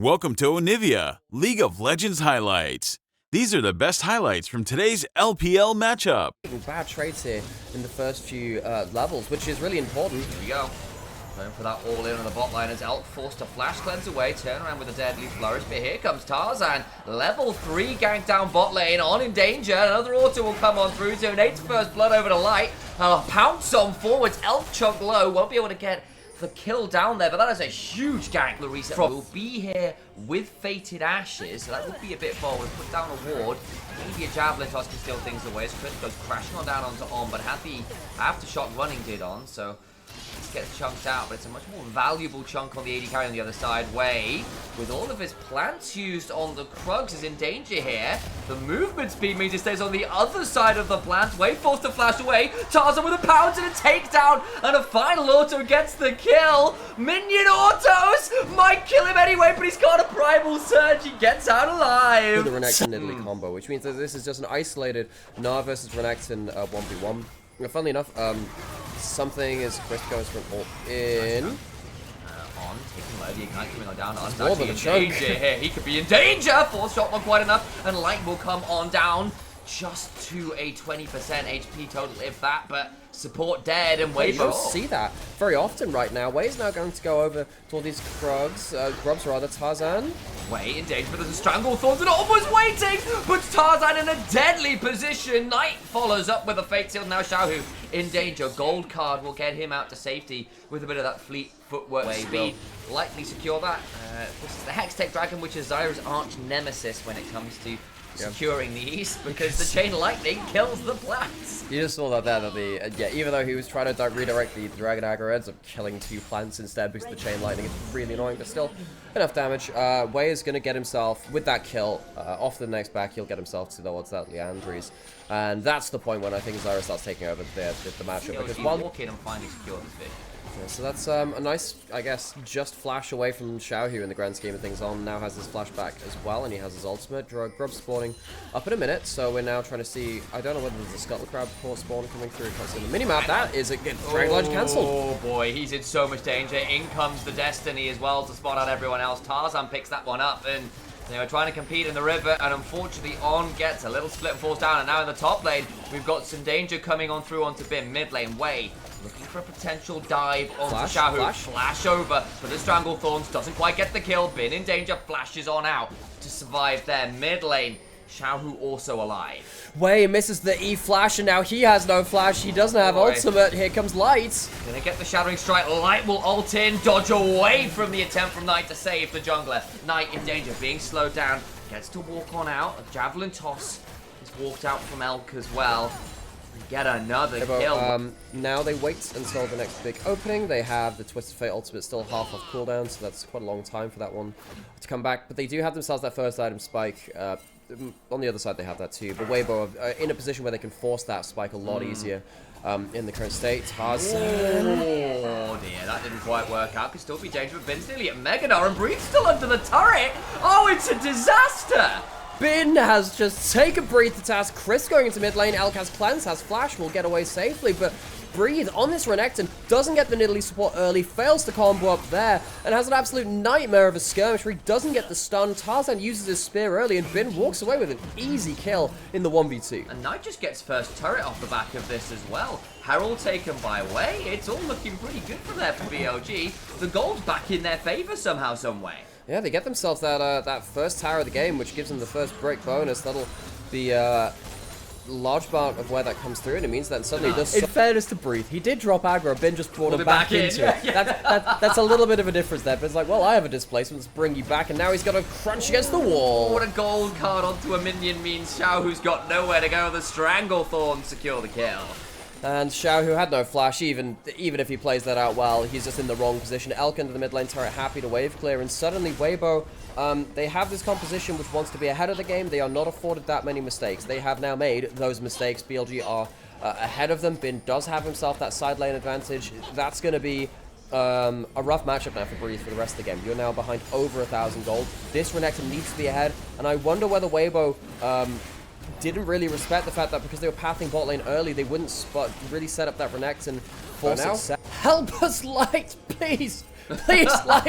Welcome to Onivia, League of Legends highlights. These are the best highlights from today's LPL matchup. Bad trades here in the first few levels, which is really important. Here we go. Going for that all in on the bot line as Elk forced to flash cleanse away, turn around with a deadly flourish, but here comes Tarzan. Level 3 gank down bot lane, on in danger. Another auto will come on through, donates first blood over to Light. Pounce on forwards, Elk chunk low, won't be able to get the kill down there, but that is a huge gank. Larissa will be here with Fated Ashes, so that would be a bit bold. We'll put down a ward. Maybe a Javelin toss can steal things away as Chris goes crashing on down onto On, but had the aftershock running did On, so this gets chunked out, but it's a much more valuable chunk on the AD carry on the other side. Way, with all of his plants used on the Krugs, is in danger here. The movement speed means he stays on the other side of the plant. Way forced to flash away. Tarzan with a pounce and a takedown, and a final auto gets the kill. Minion autos might kill him anyway, but he's got a primal surge. He gets out alive. The Renekton Nidalee combo, which means that this is just an isolated Gnar versus Renekton 1v1. Funnily enough, something is Chris goes for an ult in. On taking low, the ignite coming on down. On More than a chunk. Here, he could be in danger. Force shot not quite enough, and Light will come on down just to a 20% HP total, if that. But support dead, and Weibo. You don't see that very often right now. Wei's now going to go over to all these Grubs rather, Tarzan. Way in danger, but there's a strangle thorns and almost waiting, but Tarzan in a deadly position. Knight follows up with a fake seal. Now Xiaohu in danger. Gold card will get him out to safety with a bit of that fleet footwork speed. Likely secure that. This is the Hextech Dragon, which is Zyra's arch nemesis when it comes to securing these, because the chain lightning kills the plants. You just saw that there, that even though he was trying to redirect the Dragon Aggro, ends up killing 2 plants instead because the chain lightning is really annoying, but still enough damage. Wei is going to get himself, with that kill, off the next back, he'll get himself towards that Leandries. And that's the point when I think Zyra starts taking over the matchup. Because one walk in and finally secure this bit. Yeah, so that's a nice, I guess, just flash away from Xiaohu in the grand scheme of things. On now has his flashback as well, and he has his ultimate. Grub spawning up in a minute, so we're now trying to see. I don't know whether there's a Scuttle Crab spawn coming through. Can't see the minimap. That is a good Dragon Lodge cancelled. Oh boy, he's in so much danger. In comes the Destiny as well to spot out everyone else. Tarzan picks that one up, and they were trying to compete in the river, and unfortunately On gets a little split and falls down, and now in the top lane, we've got some danger coming on through onto Bim. Mid lane, Wei looking for a potential dive onto Xiaohu. Flash over, but the Strangle Thorns doesn't quite get the kill. Bin in danger, flashes on out to survive there. Mid lane, Xiaohu also alive. Wei misses the E flash, and now he has no flash. He doesn't have ultimate. Here comes Light. Gonna get the Shattering Strike. Light will ult in, dodge away from the attempt from Knight to save the jungler. Knight in danger, being slowed down. Gets to walk on out. A Javelin toss is walked out from Elk as well. Get another kill. Now they wait until the next big opening. They have the Twisted Fate ultimate still half off cooldown, so that's quite a long time for that one to come back. But they do have themselves that first item spike. On the other side, they have that too. But Weibo are in a position where they can force that spike a lot easier in the current state. Tarzan. Oh dear, that didn't quite work out. Could still be dangerous. Ben's nearly at Megadar, and Bree's still under the turret. Oh, it's a disaster. Bin has just taken Breathe to task. Chris going into mid lane. Elk has cleanse, has flash, will get away safely, but Breathe on this Renekton doesn't get the Nidalee support early, fails to combo up there, and has an absolute nightmare of a skirmish where he doesn't get the stun. Tarzan uses his spear early, and Bin walks away with an easy kill in the 1v2. And Knight just gets first turret off the back of this as well. Herald taken by Wei. It's all looking pretty good for there for BLG. The gold's back in their favor somehow, some way. Yeah, they get themselves that first tower of the game, which gives them the first break bonus. That'll be large part of where that comes through, and it means that suddenly does. In fairness to Breathe, he did drop aggro. Ben just brought him back into it. That's a little bit of a difference there. But it's like, well, I have a displacement, let's bring you back, and now he's got to crunch against the wall. What a gold card onto a minion means Xiaohu's got nowhere to go. The Strangle Thorn secure the kill. And Xiaohu had no flash, even if he plays that out well, he's just in the wrong position. Elk into the mid lane turret, happy to wave clear, and suddenly Weibo, they have this composition which wants to be ahead of the game. They are not afforded that many mistakes. They have now made those mistakes. BLG are ahead of them. Bin does have himself that side lane advantage. That's going to be a rough matchup now for Breathe for the rest of the game. You're now behind over 1,000 gold. This Renekton needs to be ahead, and I wonder whether Weibo didn't really respect the fact that because they were pathing bot lane early, they wouldn't really set up that Renekton for now. Help us, Light, please. Please, Light,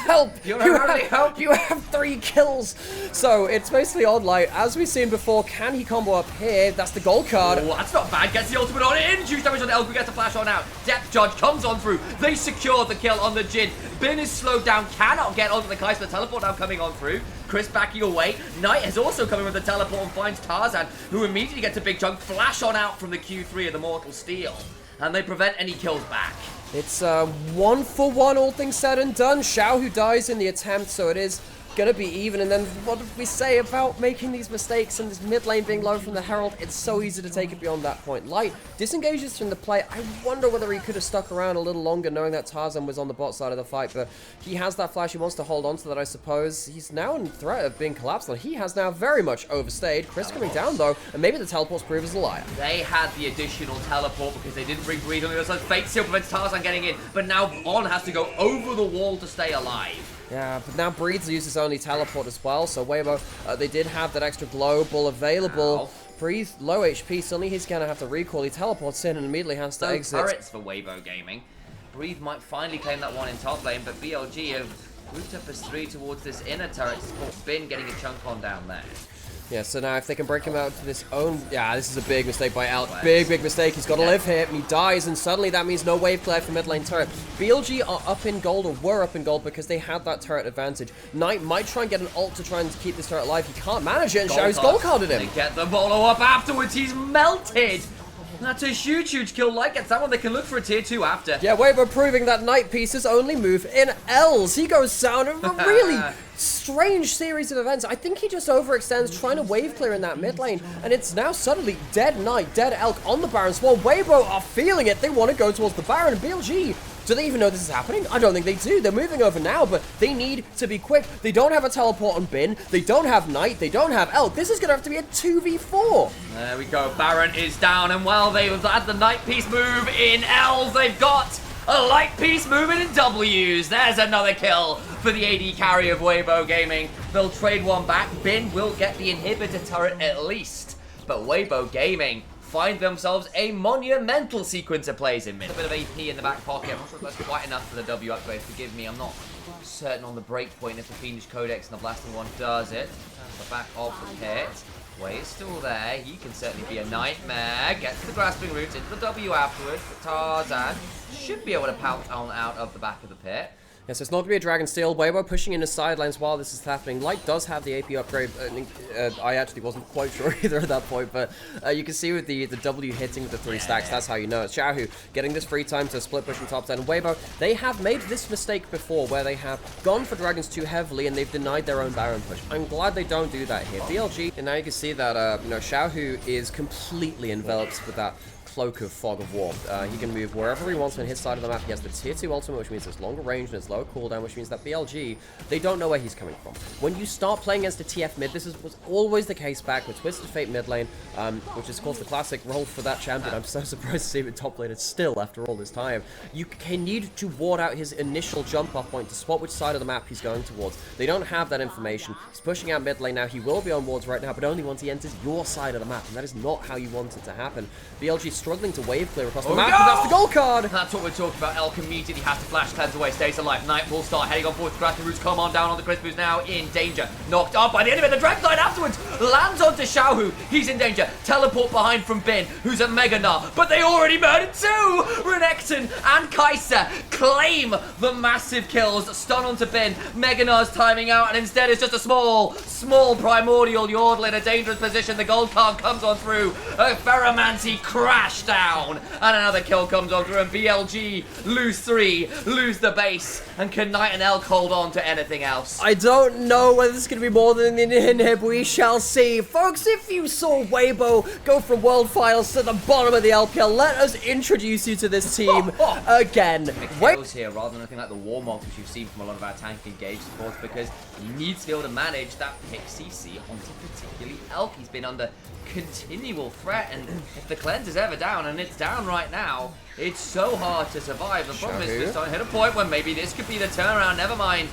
help. You have 3 kills. So it's basically on Light. As we've seen before, can he combo up here? That's the gold card. Oh, that's not bad. Gets the ultimate on in. Juice damage on Elk. Gets a flash on out. Depth Judge comes on through. They secure the kill on the Jin. Bin is slowed down. Cannot get onto the Kai'Sa. The teleport now coming on through. Chris backing away. Knight has also come in with the teleport and finds Tarzan, who immediately gets a big chunk. Flash on out from the Q3 of the Mortal Steel. And they prevent any kills back. It's 1-for-1, all things said and done. Xiao who dies in the attempt, so it is gonna be even. And then what did we say about making these mistakes and this mid lane being low from the Herald? It's so easy to take it beyond that point. Light disengages from the play. I wonder whether he could have stuck around a little longer knowing that Tarzan was on the bot side of the fight, but he has that flash. He wants to hold on to that, I suppose. He's now in threat of being collapsed on. He has now very much overstayed. Chris coming down though, and maybe the teleports prove as a liar. They had the additional teleport because they didn't bring Breed on the other side. Fate still prevents Tarzan getting in, but now On has to go over the wall to stay alive. Yeah, but now Breeds uses his only teleport as well, so Weibo, they did have that extra global available. Ow. Breathe, low HP, suddenly he's going to have to recall. He teleports in and immediately has to exit. Turrets for Weibo Gaming. Breathe might finally claim that one in top lane, but BLG have moved up as 3 towards this inner turret to support Bin getting a chunk on down there. Yeah, so now if they can break him out to this own... Yeah, this is a big mistake by Elk. Big mistake. He's got to live here, and he dies, and suddenly that means no wave clear for mid lane turret. BLG are up in gold, or were up in gold, because they had that turret advantage. Knight might try and get an ult to try and keep this turret alive. He can't manage it, and Xiao's gold carded him. They get the follow up afterwards. He's melted. That's a huge kill. Light gets that one. They can look for a tier 2 after. Yeah, Weibo proving that Knight pieces only move in L's. He goes down a really strange series of events. I think he just overextends trying to wave clear in that mid lane, and it's now suddenly dead Knight, dead Elk on the Baron. While Weibo are feeling it, they want to go towards the Baron. And BLG, do they even know this is happening? I don't think they do. They're moving over now, but they need to be quick. They don't have a teleport on Bin. They don't have Knight. They don't have Elk. This is going to have to be a 2v4. There we go. Baron is down, and while they've had the Knight piece move in L's, they've got a light piece moving in W's. There's another kill for the AD carry of Weibo Gaming. They'll trade one back. Bin will get the inhibitor turret at least, but Weibo Gaming find themselves a monumental sequence of plays in mid. A bit of AP in the back pocket. I'm not sure if that's quite enough for the W upgrade. Forgive me, I'm not certain on the break point if the Fiendish Codex and the Blasting One does it. Turns the back of the pit. Way is still there. He can certainly be a nightmare. Gets the grasping roots into the W afterwards. But Tarzan should be able to pounce on out of the back of the pit. Yes, it's not going to be a Dragon Steel. Weibo pushing in the sidelines while this is happening. Light does have the AP upgrade. I actually wasn't quite sure either at that point, but you can see with the W hitting with the 3 stacks, that's how you know. It's Xiaohu getting this free time to split push from top 10. And Weibo, they have made this mistake before where they have gone for Dragons too heavily and they've denied their own Baron push. I'm glad they don't do that here. BLG, and now you can see that, Xiaohu is completely enveloped with that cloak of fog of war. He can move wherever he wants on his side of the map. He has the tier 2 ultimate, which means it's longer range and it's lower cooldown, which means that BLG, they don't know where he's coming from. When you start playing against a TF mid, this was always the case back with Twisted Fate mid lane, which is of course the classic role for that champion. I'm so surprised to see him in top lane still after all this time. You can need to ward out his initial jump off point to spot which side of the map he's going towards. They don't have that information. He's pushing out mid lane now. He will be on wards right now, but only once he enters your side of the map, and that is not how you want it to happen. BLG struggling to wave clear across the map, but that's the gold card! That's what we're talking about. Elk immediately has to flash, cleanse away, stays alive. Night will start heading on forward. Grasping roots come on down on the Crisp, who's now in danger. Knocked up by the enemy. The Dread Knight afterwards lands onto Xiaohu. He's in danger. Teleport behind from Bin, who's a Mega Gnar, but they already murdered 2! Renekton and Kai'Sa claim the massive kills. Stun onto Bin. Mega Gnar's timing out, and instead it's just a small primordial Yordle in a dangerous position. The gold card comes on through. A Ferromancy crash down. And another kill comes on through, and BLG lose 3, lose the base, and can Knight and Elk hold on to anything else? I don't know whether this is going to be more than an inhib. We shall see. Folks, if you saw Weibo go from World Finals to the bottom of the LPL, let us introduce you to this team again. Kills here rather than anything like the Warmog, which you've seen from a lot of our tank engaged supports, because he needs to be able to manage that pick CC onto particularly Elk. He's been under continual threat, and if the cleanse is ever down, and it's down right now, it's so hard to survive. The problem is we're starting to hit a point where maybe this could be the turnaround. Never mind.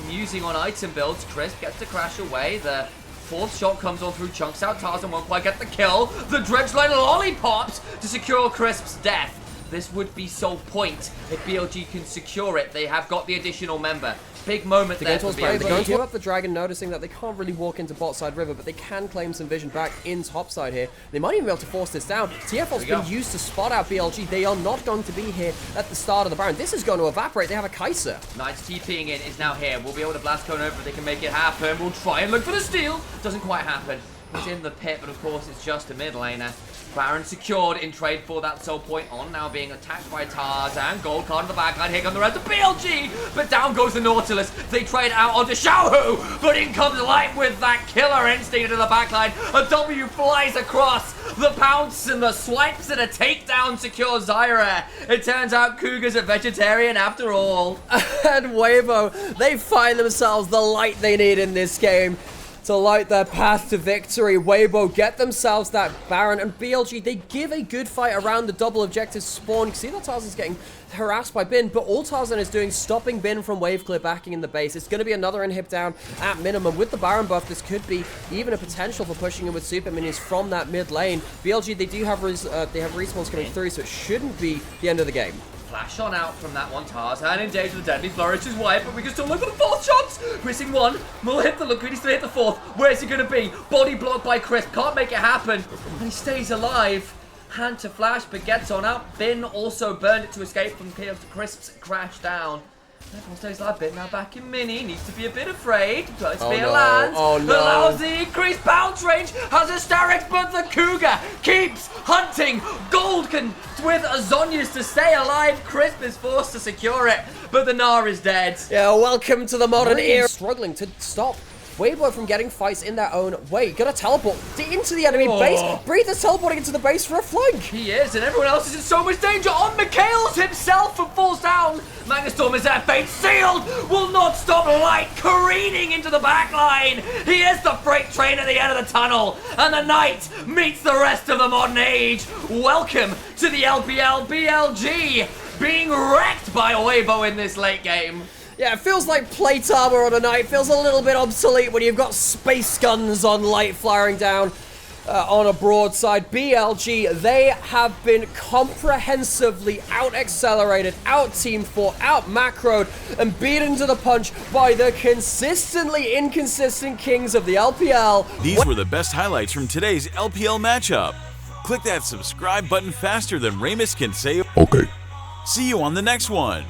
Using on item builds, Crisp gets to crash away. The 4th shot comes on through, chunks out Tarzan, won't quite get the kill. The Dredge Line lollipops to secure Crisp's death. This would be so point if BLG can secure it. They have got the additional member. Big moment there for They're going to BLG. give up the dragon, noticing that they can't really walk into bot side river, but they can claim some vision back in top side here. They might even be able to force this down. TFL's been used to spot out BLG. They are not going to be here at the start of the Baron. This is going to evaporate. They have a Kaiser. Knights TPing in is now here. We'll be able to blast cone over if they can make it happen. We'll try and look for the steal. Doesn't quite happen. He's in the pit, but of course it's just a mid laner. Baron secured in trade for that soul point on, now being attacked by Tarzan. Gold card in the backline. Here come the rest of BLG, but down goes the Nautilus. They trade out onto Xiaohu, but in comes Light with that killer instinct into the backline. A W flies across. The pounce and the swipes and a takedown secures Zyra. It turns out Cougar's a vegetarian after all. And Weibo, they find themselves the light they need in this game to light their path to victory. Weibo get themselves that Baron, and BLG, they give a good fight around the double objective spawn. You see that Tarzan's getting harassed by Bin, but all Tarzan is doing, stopping Bin from wave clear backing in the base. It's going to be another inhib down at minimum. With the Baron buff, this could be even a potential for pushing in with super minions from that mid lane. BLG, they do have respawns coming through, so it shouldn't be the end of the game. Flash on out from that one. Tarzan engaged with the deadly flourish is wide, but we can still look for the fourth shots. Missing one. Will hit the look. He needs to hit the fourth. Where's he going to be? Body blocked by Crisp. Can't make it happen. And he stays alive. Hand to Flash, but gets on out. Bin also burned it to escape from Crisp's crash down. Everyone stays alive. Bin now back in mini. Needs to be a bit afraid. Spear lands. Oh no. Allows the increased bounce range. Has a Starix, but the Cougar keeps hunting. Gold can with Azonius to stay alive. Crisp is forced to secure it, but the Gnar is dead. Yeah, welcome to the modern era. Struggling to stop Weibo from getting fights in their own way. Gonna teleport into the enemy base. Breathe is teleporting into the base for a flank. He is, and everyone else is in so much danger. On Mikhails himself and falls down. Magnastorm is there, fate sealed. Will not stop Light careening into the back line. He is the freight train at the end of the tunnel, and the Knight meets the rest of the modern age. Welcome to the LPL BLG, being wrecked by Weibo in this late game. Yeah, it feels like plate armor on a Knight. Feels a little bit obsolete when you've got space guns on Light firing down on a broadside. BLG, they have been comprehensively out-accelerated, out-teamed for, out-macroed, and beaten to the punch by the consistently inconsistent kings of the LPL. These were the best highlights from today's LPL matchup. Click that subscribe button faster than Ramus can say okay. See you on the next one.